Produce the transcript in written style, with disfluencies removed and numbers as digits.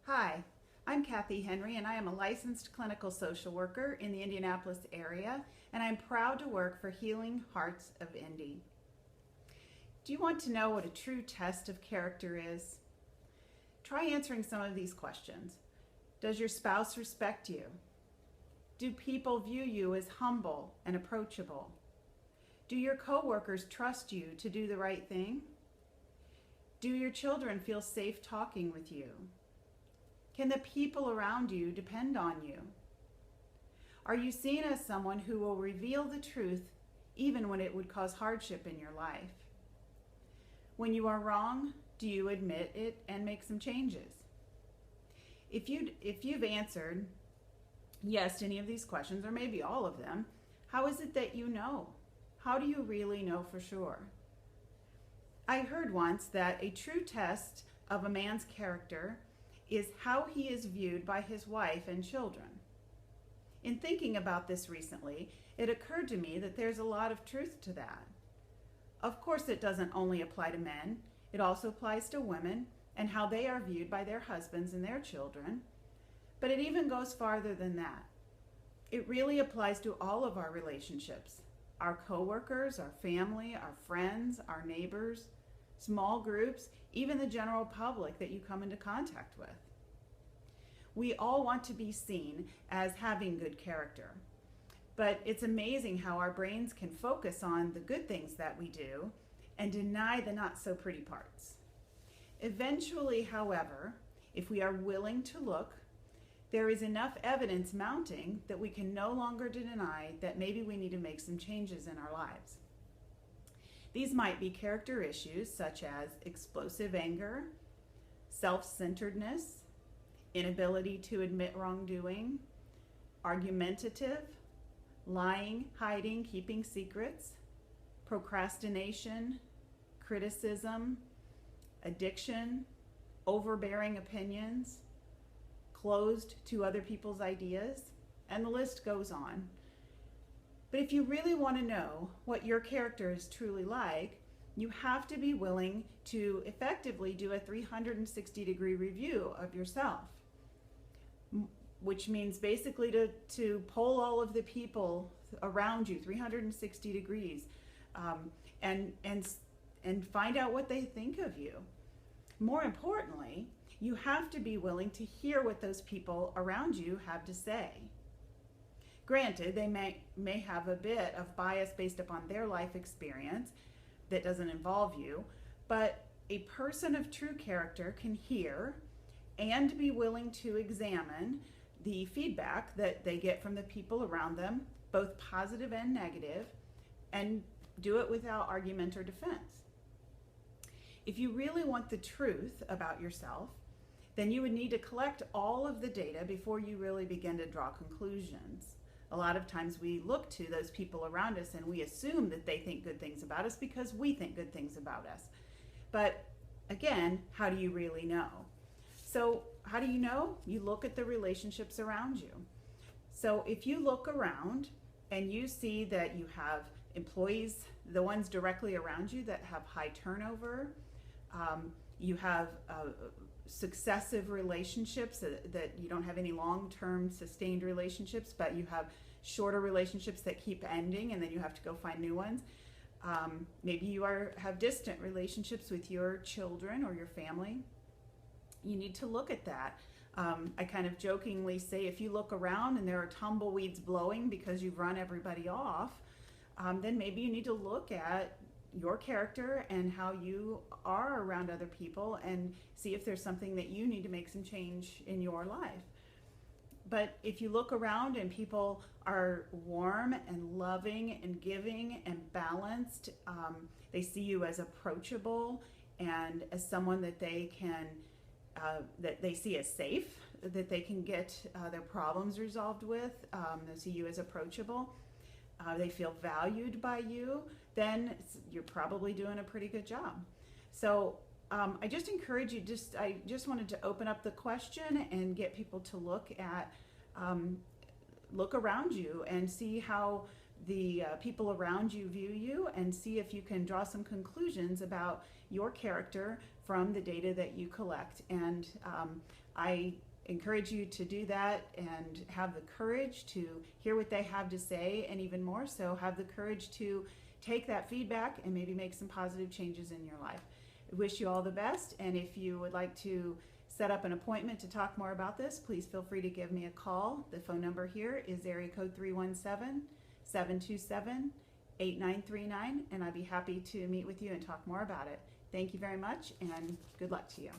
Hi, I'm Kathy Henry, and I am a licensed clinical social worker in the Indianapolis area, and I'm proud to work for Healing Hearts of Indy. Do you want to know what a true test of character is? Try answering some of these questions. Does your spouse respect you? Do people view you as humble and approachable? Do your coworkers trust you to do the right thing? Do your children feel safe talking with you? Can the people around you depend on you? Are you seen as someone who will reveal the truth even when it would cause hardship in your life? When you are wrong, do you admit it and make some changes? If you've answered yes to any of these questions, or maybe all of them, how is it that you know? How do you really know for sure? I heard once that a true test of a man's character is how he is viewed by his wife and children. In thinking about this recently, it occurred to me that there's a lot of truth to that. Of course, it doesn't only apply to men, it also applies to women and how they are viewed by their husbands and their children, but it even goes farther than that. It really applies to all of our relationships, our coworkers, our family, our friends, our neighbors, small groups, even the general public that you come into contact with. We all want to be seen as having good character, but it's amazing how our brains can focus on the good things that we do and deny the not so pretty parts. Eventually, however, if we are willing to look, there is enough evidence mounting that we can no longer deny that maybe we need to make some changes in our lives. These might be character issues such as explosive anger, self-centeredness, inability to admit wrongdoing, argumentative, lying, hiding, keeping secrets, procrastination, criticism, addiction, overbearing opinions, closed to other people's ideas, and the list goes on. But if you really want to know what your character is truly like, you have to be willing to effectively do a 360-degree review of yourself, which means basically to poll all of the people around you 360 degrees and find out what they think of you. More importantly, you have to be willing to hear what those people around you have to say. Granted, they may have a bit of bias based upon their life experience that doesn't involve you, but a person of true character can hear and be willing to examine the feedback that they get from the people around them, both positive and negative, and do it without argument or defense. If you really want the truth about yourself, then you would need to collect all of the data before you really begin to draw conclusions. A lot of times we look to those people around us and we assume that they think good things about us because we think good things about us. But again, how do you really know? So how do you know? You look at the relationships around you. So if you look around and you see that you have employees, the ones directly around you that have high turnover, you have successive relationships, that you don't have any long-term sustained relationships, but you have shorter relationships that keep ending and then you have to go find new ones. Maybe you have distant relationships with your children or your family. You need to look at that. I kind of jokingly say if you look around and there are tumbleweeds blowing because you've run everybody off, then maybe you need to look at your character and how you are around other people and see if there's something that you need to make some change in your life. But if you look around and people are warm and loving and giving and balanced, they see you as approachable and as someone that they can, that they see as safe, that they can get their problems resolved with, they see you as approachable, they feel valued by you, then you're probably doing a pretty good job. So I just encourage you, I just wanted to open up the question and get people to look around you and see how the people around you view you, and see if you can draw some conclusions about your character from the data that you collect. And I encourage you to do that and have the courage to hear what they have to say, and even more so, have the courage to take that feedback and maybe make some positive changes in your life. I wish you all the best, and if you would like to set up an appointment to talk more about this, please feel free to give me a call. The phone number here is area code 317-727-8939, and I'd be happy to meet with you and talk more about it. Thank you very much, and good luck to you.